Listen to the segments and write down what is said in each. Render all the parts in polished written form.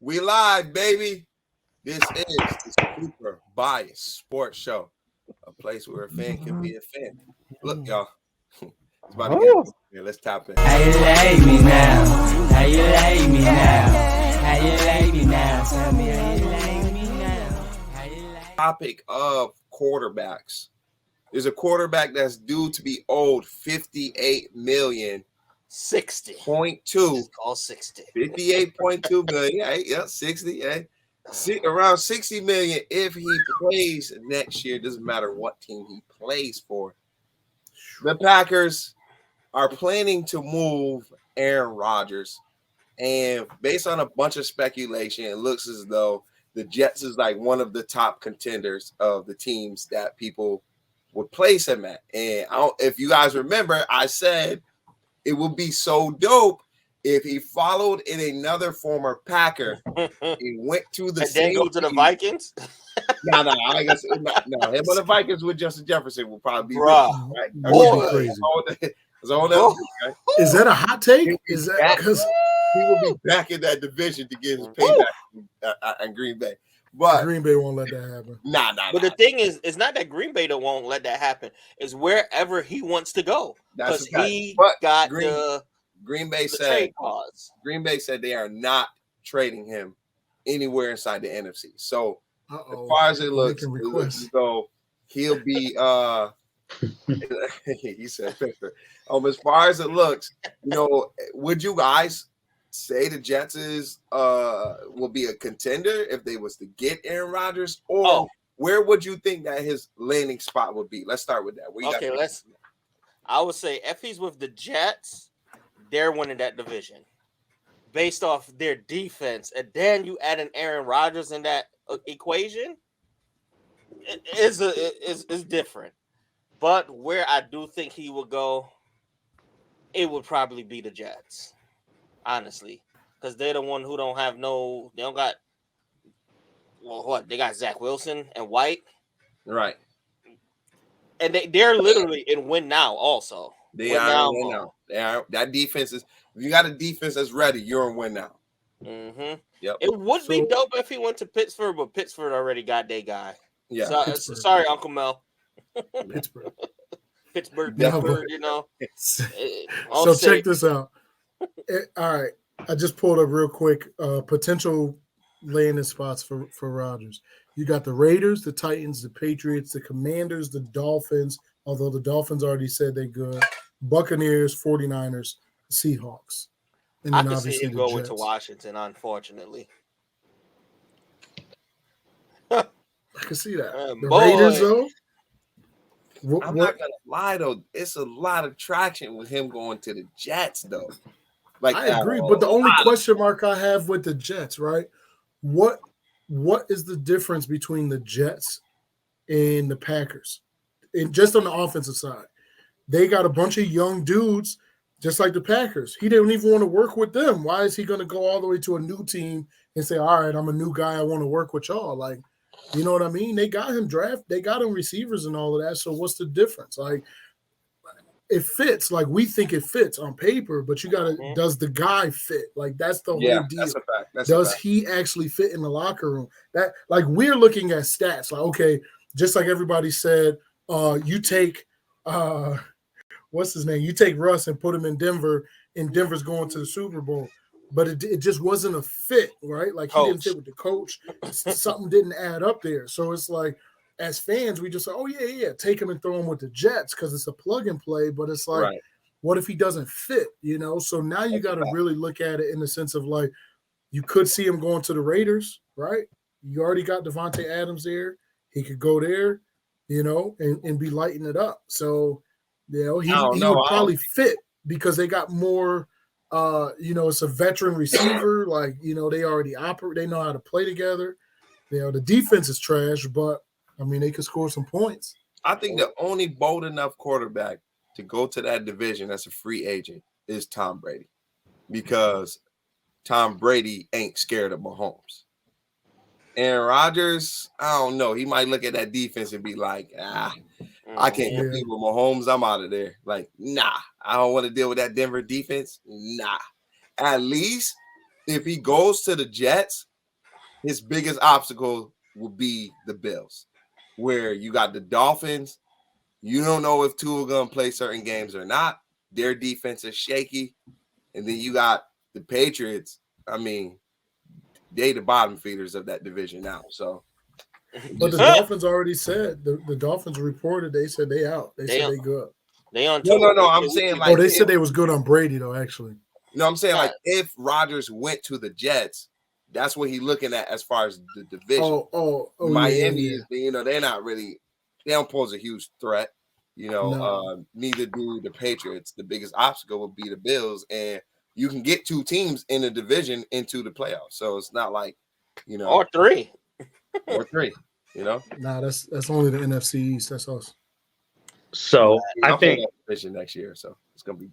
We live, baby. This is the Super Biased Sports Show, a place where a fan can be a fan. Look, y'all, it's about to get here. Let's tap in. How you like me now? How you like me now? How you like me now? Tell me how you like me now. How you like Topic of quarterbacks. There's a quarterback that's due to be owed 58 million. 60. 0.2. It's called 60. 58.2 million. Hey, yeah, 60. Hey. Around 60 million if he plays next year. Doesn't matter what team he plays for. The Packers are planning to move Aaron Rodgers, and based on a bunch of speculation, it looks as though the Jets is like one of the top contenders of the teams that people would place him at. And if you guys remember, I said it would be so dope if he followed in another former Packer. He went to the and then same go to the team. Vikings. No, I guess no. Him and the Vikings with Justin Jefferson will probably be Bruh. right. Boy. Crazy. Is that a hot take? Is that because he will be back in that division to get his payback in Green Bay? But Green Bay won't let that happen. Nah. But the thing is, it's not that Green Bay won't let that happen. It's wherever he wants to go. Because he got Green Bay the said trade clause. Green Bay said they are not trading him anywhere inside the NFC. So as far as it looks as though he'll be he said Pittsburgh. As far as it looks, would you guys say the Jets will be a contender if they was to get Aaron Rodgers, or where would you think that his landing spot would be? Let's start with that. I would say if he's with the Jets, they're winning that division based off their defense, and then you add an Aaron Rodgers in that equation. It is different, but where I do think he will go, it would probably be the Jets. Honestly, because they're the one who they got Zach Wilson and White, right? And they're literally in win now. Also, they are in win now. They are. That defense is. If you got a defense that's ready, you're in win now. Mm-hmm. Yep. It would be dope if he went to Pittsburgh, but Pittsburgh already got their guy. Yeah. Sorry, Uncle Mel. Pittsburgh. So check this out. All right, I just pulled up real quick potential landing spots for Rodgers. You got the Raiders, the Titans, the Patriots, the Commanders, the Dolphins, although the Dolphins already said they're good, Buccaneers, 49ers, Seahawks. And I can see him going to Washington, unfortunately. I can see that. The Raiders, though? I'm not going to lie, though. It's a lot of traction with him going to the Jets, though. I agree, but the only question mark I have with the Jets, right? What is the difference between the Jets and the Packers? And just on the offensive side, they got a bunch of young dudes, just like the Packers. He didn't even want to work with them. Why is he going to go all the way to a new team and say, all right, I'm a new guy, I want to work with y'all? Like, you know what I mean? They got him they got him receivers and all of that. So what's the difference? Like, it fits, like we think it fits on paper, but you gotta does the guy fit? Like that's the whole deal. That's a fact. Does he actually fit in the locker room? That like we're looking at stats, like okay, just like everybody said, you take what's his name? You take Russ and put him in Denver, and Denver's going to the Super Bowl. But it just wasn't a fit, right? Like he didn't fit with the coach. Something didn't add up there. So it's like, as fans, we just say, oh, yeah, take him and throw him with the Jets because it's a plug and play. But it's like, what if he doesn't fit, So now you got to really look at it in the sense of like, you could see him going to the Raiders, right? You already got Devontae Adams there. He could go there, and be lighting it up. So, he would probably fit because they got more, it's a veteran receiver. Like, they already operate. They know how to play together. The defense is trash, but I mean, they could score some points. I think the only bold enough quarterback to go to that division as a free agent is Tom Brady, because Tom Brady ain't scared of Mahomes. Aaron Rodgers, I don't know. He might look at that defense and be like, I can't compete with Mahomes. I'm out of there. Like, nah, I don't want to deal with that Denver defense. Nah. At least if he goes to the Jets, his biggest obstacle will be the Bills, where you got the Dolphins. You don't know if Tua gonna play certain games or not. Their defense is shaky, and then you got the Patriots. I mean, they the bottom feeders of that division now. So, But the Dolphins already said the Dolphins reported they said they out. They said they good. They on no. tour. I'm saying like they said they was good on Brady though. Actually, no, I'm saying like if Rodgers went to the Jets, that's what he's looking at as far as the division. Miami, you know, they're not really. They don't pose a huge threat. You know, neither do the Patriots. The biggest obstacle would be the Bills, and you can get two teams in the division into the playoffs. So it's not like, you know, or three. You know, that's only the NFC East. That's us. So I think division next year. So it's gonna be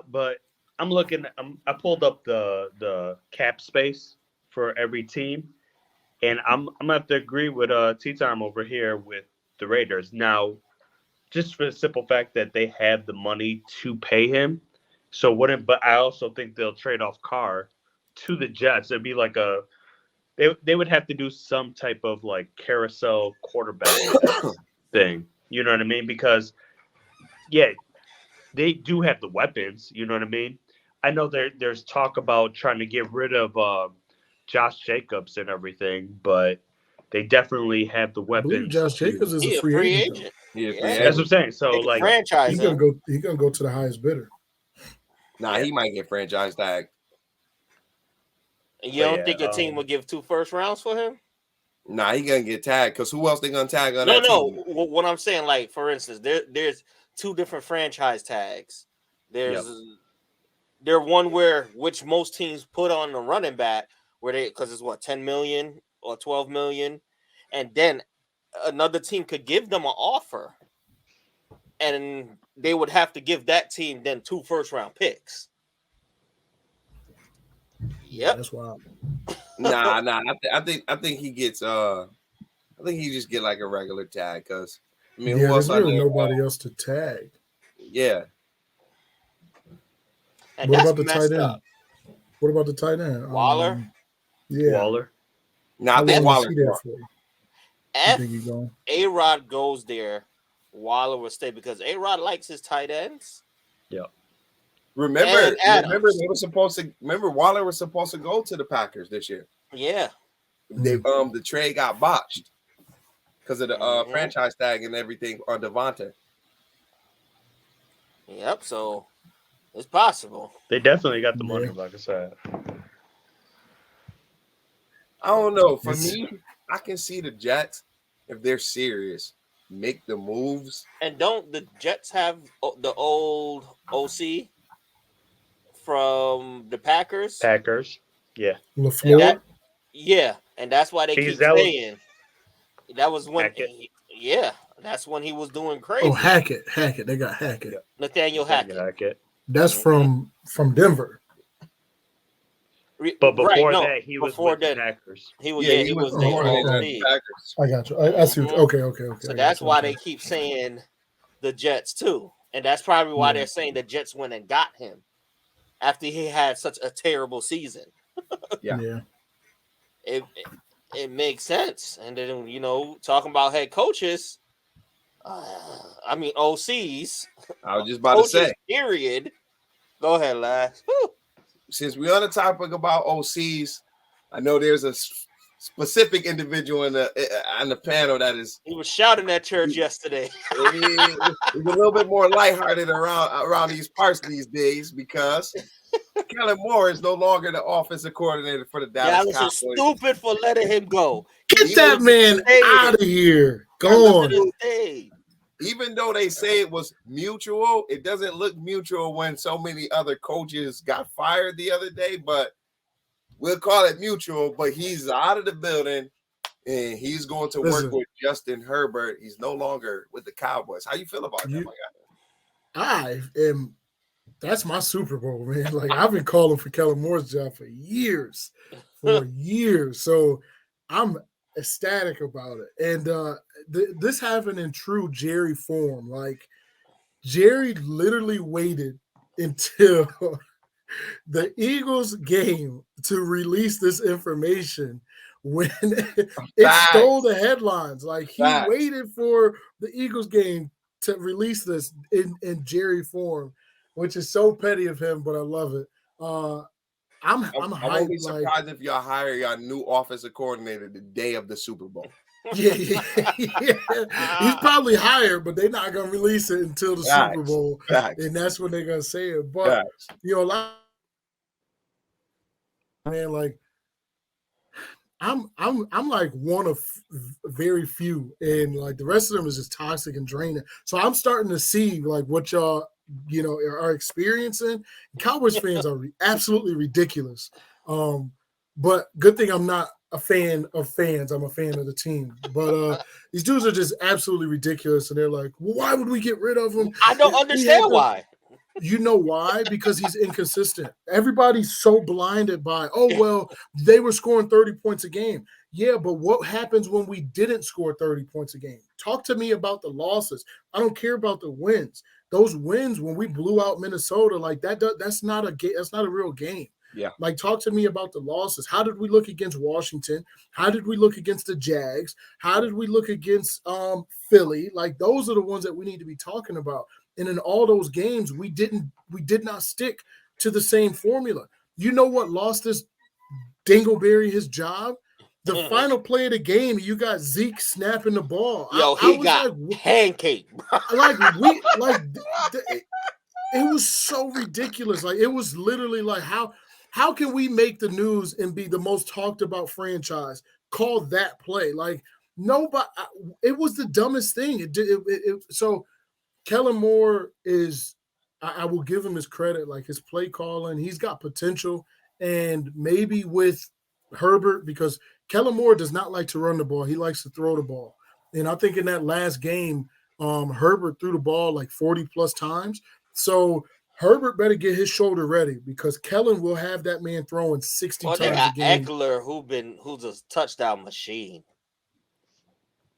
but I'm looking. I pulled up the cap space for every team, and I'm gonna have to agree with T-Time over here with the Raiders now. Just for the simple fact that they have the money to pay him. So but I also think they'll trade off Carr to the Jets. It'd be like they would have to do some type of like carousel quarterback thing. You know what I mean? Because they do have the weapons, you know what I mean? I know there's talk about trying to get rid of Josh Jacobs and everything, but they definitely have the weapons. Josh Jacobs is a free agent. That's what I'm saying. So like franchise, he's gonna go to the highest bidder. He might get franchise tag. You don't think a team would give 2 first rounds for him? Nah, he gonna get tagged because who else they gonna tag on that team? What I'm saying, like for instance, there's 2 different franchise tags. There's one which most teams put on the running back because it's what 10 million or 12 million, and then another team could give them an offer, and they would have to give that team then 2 first round picks. Yep, that's wild. Nah. I think he gets. I think he just get like a regular tag because I mean, who else? There's really nobody else to tag. Yeah. And what about the tight end? What about the tight end? Waller. Waller. No, I think Waller. If A-Rod goes there, Waller will stay because A-Rod likes his tight ends. Yeah. Remember they were supposed to. Remember Waller was supposed to go to the Packers this year. Yeah. They the trade got botched because of the franchise tag and everything on Devontae. Yep. So it's possible. They definitely got the money, like I said. I don't know. For me, I can see the Jets if they're serious make the moves. And don't the Jets have the old OC from the Packers? Yeah. LaFleur? And that's why they keep saying that was when that's when he was doing crazy. Oh, Hackett. They got Hackett. Nathaniel Hackett. That's from Denver. But before that, he was with the Packers. He was the Packers. I got you. I see. Okay. So that's why they keep saying the Jets too, and that's probably why they're saying the Jets went and got him after he had such a terrible season. Yeah. It makes sense. And then talking about head coaches, I mean OCs. I was just about to say. Period. Go ahead, Lash. Since we're on the topic about OCs, I know there's a specific individual on the panel that is. He was shouting at church yesterday. He's a little bit more lighthearted around these parts these days because Kellen Moore is no longer the offensive coordinator for the Dallas Cowboys. Stupid for letting him go. Get that man out of here. Go on. Even though they say it was mutual, it doesn't look mutual when so many other coaches got fired the other day, but we'll call it mutual. But he's out of the building and he's going to work with Justin Herbert. He's no longer with the Cowboys. How you feel about that, my guy? That's my Super Bowl, man. Like I've been calling for Kellen Moore's job for years. So I'm ecstatic about it. And this happened in true Jerry form. Like Jerry literally waited until the Eagles game to release this information when it stole the headlines. Like he waited for the Eagles game to release this in Jerry form, which is so petty of him, but I love it. I'm hyped. I won't be surprised if y'all hire your new offensive coordinator the day of the Super Bowl. Yeah. He's probably hired, but they're not gonna release it until the Super Bowl, and that's when they're gonna say it. But you know, like I'm like one of very few, and like the rest of them is just toxic and draining. So I'm starting to see like what y'all are experiencing. Cowboys fans are absolutely ridiculous. But good thing I'm not a fan of fans. I'm a fan of the team. But these dudes are just absolutely ridiculous, and they're like, well, why would we get rid of him? I don't understand why. You know why? Because he's inconsistent. Everybody's so blinded by, well, they were scoring 30 points a game. Yeah, but what happens when we didn't score 30 points a game? Talk to me about the losses. I don't care about the wins. Those wins when we blew out Minnesota, like that's not a real game. Yeah. Like, talk to me about the losses. How did we look against Washington? How did we look against the Jags? How did we look against Philly? Like, those are the ones that we need to be talking about. And in all those games, we did not stick to the same formula. You know what lost this Dingleberry his job? The final play of the game, you got Zeke snapping the ball. He got pancake. It was so ridiculous. Like, it was literally like, how can we make the news and be the most talked about franchise? Call that play. Like, nobody. It was the dumbest thing. So Kellen Moore is, I will give him his credit, like his play calling. He's got potential, and maybe with Herbert, because Kellen Moore does not like to run the ball. He likes to throw the ball. And I think in that last game, Herbert threw the ball like 40 plus times. So Herbert better get his shoulder ready, because Kellen will have that man throwing 60 times a game. Eckler, who's a touchdown machine.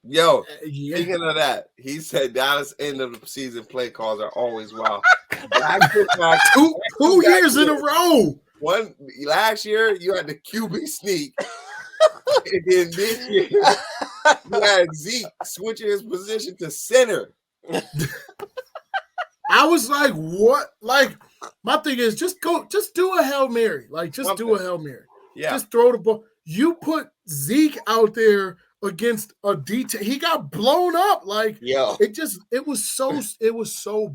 Yo, speaking of that, he said Dallas end of the season play calls are always wild. Two years in a row. One last year, you had the QB sneak, and then this year you had Zeke switching his position to center. I was like, what? Like, my thing is just do a Hail Mary. Like, just do a Hail Mary. Yeah. Just throw the ball. You put Zeke out there against a detail. He got blown up. Like, it was so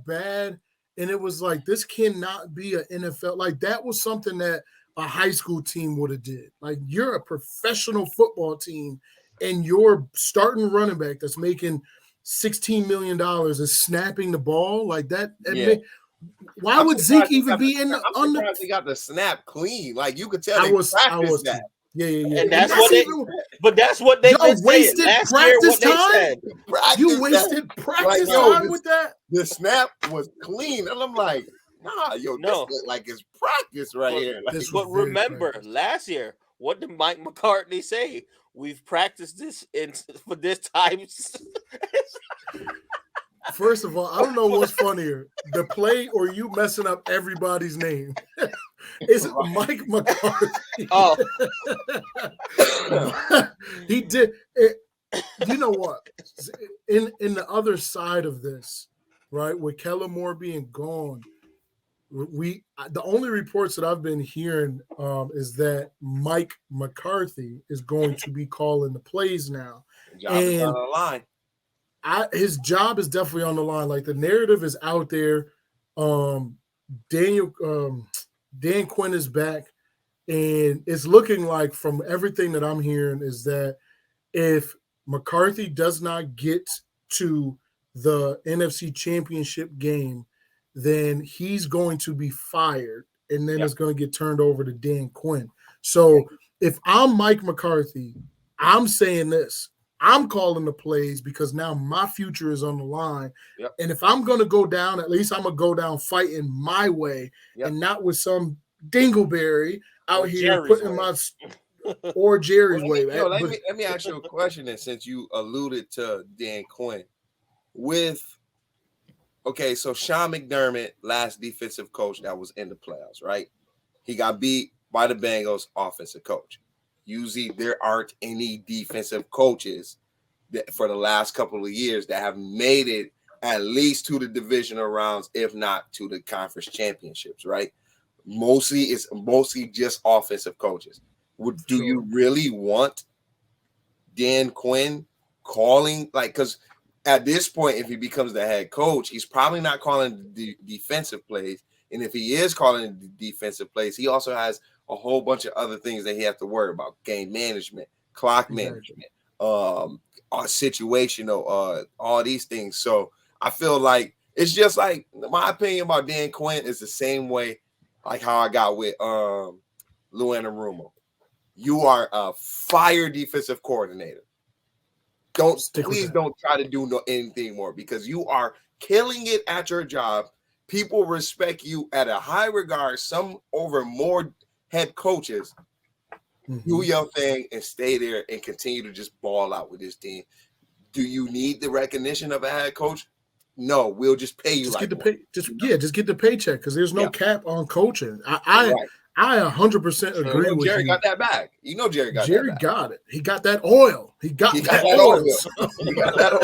bad. And it was like, this cannot be an NFL. Like, that was something that a high school team would have did. Like, you're a professional football team, and your starting running back that's making $16 million is snapping the ball like that. Why would Zeke even be in the under? He got the snap clean. Like, you could tell they practiced that. Yeah. And that's what they wasted practice time. You wasted practice time with that. The snap was clean, and I'm like, this look like it's practice here. Like, but remember, last year, what did Mike McCartney say? We've practiced this for this time. First of all, I don't know what's funnier, the play or you messing up everybody's name. It's Mike McCarthy. Oh, he did it. You know what? In the other side of this, right, with Kellen Moore being gone, the only reports that I've been hearing is that Mike McCarthy is going to be calling the plays now. Job is on the line. His job is definitely on the line. Like, the narrative is out there. Dan Quinn is back, and it's looking like, from everything that I'm hearing, is that if McCarthy does not get to the NFC Championship game, then he's going to be fired, and then it's going to get turned over to Dan Quinn. So if I'm Mike McCarthy, I'm saying this. I'm calling the plays because now my future is on the line. Yep. And if I'm going to go down, at least I'm going to go down fighting my way and not with some Dingleberry out here putting my – or Jerry's way. Let me ask you a question then, since you alluded to Dan Quinn. So Sean McDermott, last defensive coach that was in the playoffs, right? He got beat by the Bengals offensive coach. Usually there aren't any defensive coaches that for the last couple of years that have made it at least to the divisional rounds, if not to the conference championships, right? It's mostly just offensive coaches. Do you really want Dan Quinn calling, like, because at this point, if he becomes the head coach, he's probably not calling the defensive plays. And if he is calling the defensive plays, he also has a whole bunch of other things that he has to worry about: game management, clock management, situational, all these things. So I feel like it's just like my opinion about Dan Quinn is the same way like how I got with Lou Anarumo. You are a fire defensive coordinator. Please don't try to do anything more, because you are killing it at your job. People respect you at a high regard, some over more head coaches. Do your thing and stay there and continue to just ball out with this team. Do you need the recognition of a head coach? No, we'll just pay you. Just get the paycheck, because there's no cap on coaching. I 100% agree with Jerry you. got that bag. You know Jerry got Jerry that bag. got it. He got that oil. He got that oil. He got that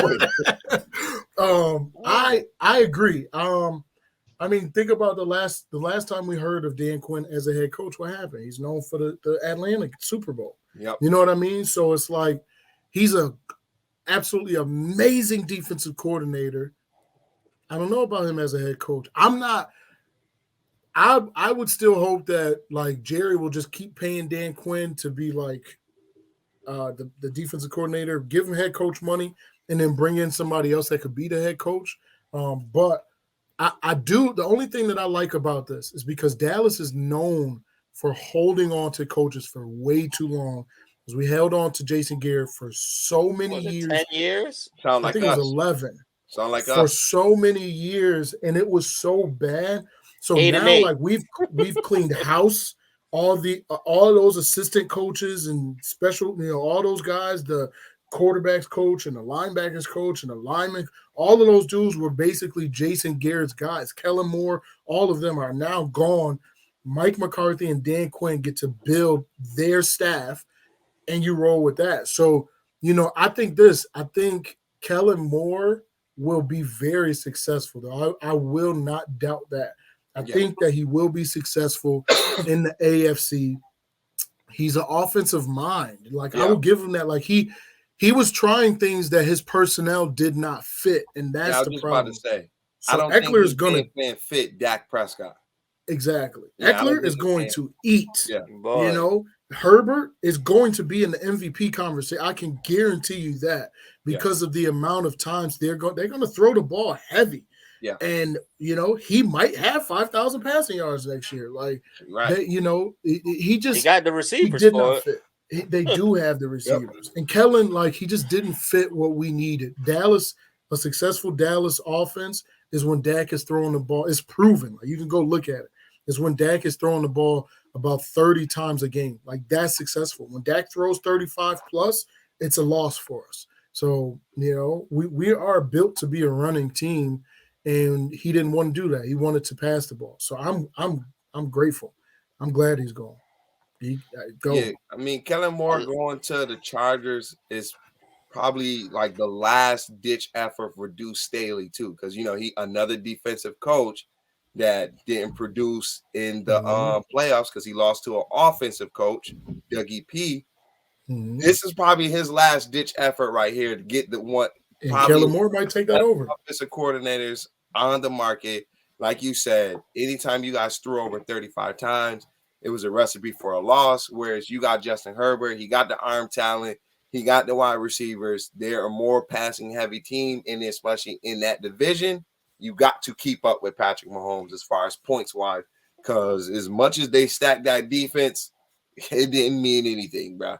oil. I agree. I mean, think about the last time we heard of Dan Quinn as a head coach. What happened? He's known for the Atlanta Super Bowl. Yep. You know what I mean? So it's like he's a absolutely amazing defensive coordinator. I don't know about him as a head coach. I would still hope that like Jerry will just keep paying Dan Quinn to be like the defensive coordinator, give him head coach money, and then bring in somebody else that could be the head coach. But I do. The only thing that I like about this is because Dallas is known for holding on to coaches for way too long. Because we held on to Jason Garrett for so many years. 10 years? Sound like I think it was 11. Sound like for us. so many years, and it was so bad. So 8 now, like we've cleaned house. All those assistant coaches and special, all those guys, the quarterbacks coach and the linebackers coach and the lineman, all of those dudes were basically Jason Garrett's guys. Kellen Moore, all of them are now gone. Mike McCarthy and Dan Quinn get to build their staff, and you roll with that. So, I think Kellen Moore will be very successful, though. I will not doubt that. I think that he will be successful in the AFC. He's an offensive mind. Like I will give him that. Like he was trying things that his personnel did not fit, and that's the problem. About to say, so I don't Eckler is going to fit Dak Prescott. Exactly. Yeah, Eckler is going to eat. Yeah. Herbert is going to be in the MVP conversation. I can guarantee you that because of the amount of times they're going to throw the ball heavy. Yeah. And, he might have 5,000 passing yards next year. Like, he got the receivers. He did not fit. They do have the receivers. And Kellen, like, he just didn't fit what we needed. Dallas, a successful Dallas offense is when Dak is throwing the ball. It's proven. Like, you can go look at it. It's when Dak is throwing the ball about 30 times a game. Like, that's successful. When Dak throws 35 plus, it's a loss for us. So, we are built to be a running team, and he didn't want to do that. He wanted to pass the ball. So I'm grateful. I'm glad he's gone. Yeah, I mean, Kellen Moore going to the Chargers is probably like the last ditch effort for Deuce Staley too, because he another defensive coach that didn't produce in the playoffs because he lost to an offensive coach, Dougie P. This is probably his last ditch effort right here to get the one. And Kellen Moore might take that over. Offensive coordinators on the market, like you said, anytime you guys threw over 35 times, it was a recipe for a loss. Whereas you got Justin Herbert, he got the arm talent, he got the wide receivers. They're a more passing heavy team, and especially in that division, you got to keep up with Patrick Mahomes as far as points wise. Because as much as they stacked that defense, it didn't mean anything, bro.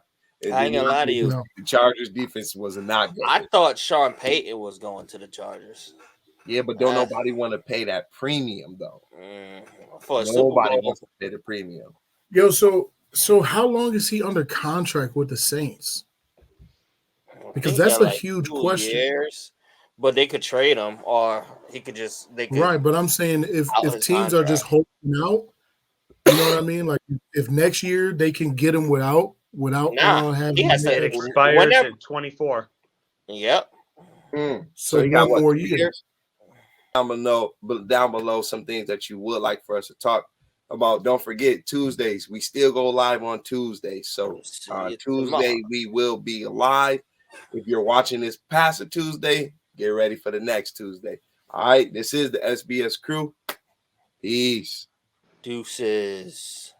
I ain't gonna lie to you. The Chargers defense was not good. I thought Sean Payton was going to the Chargers. Yeah, but don't nobody want to pay that premium though. Nobody wants to pay the premium. Yo, so how long is he under contract with the Saints? Because that's a huge question. Years, but they could trade him, or he could just. Right, but I'm saying if teams are just holding out, You know what I mean? Like if next year they can get him without Nah, having he has to to- It make extra, expires Whenever- in 24. Yep. So you got one more 2 year. years? Down below some things that you would like for us to talk about. Don't forget Tuesdays. We still go live on Tuesdays. So See you Tuesday tomorrow. we will be live. If you're watching this past a Tuesday, get ready for the next Tuesday. All right. This is the SBS crew. Peace. Deuces.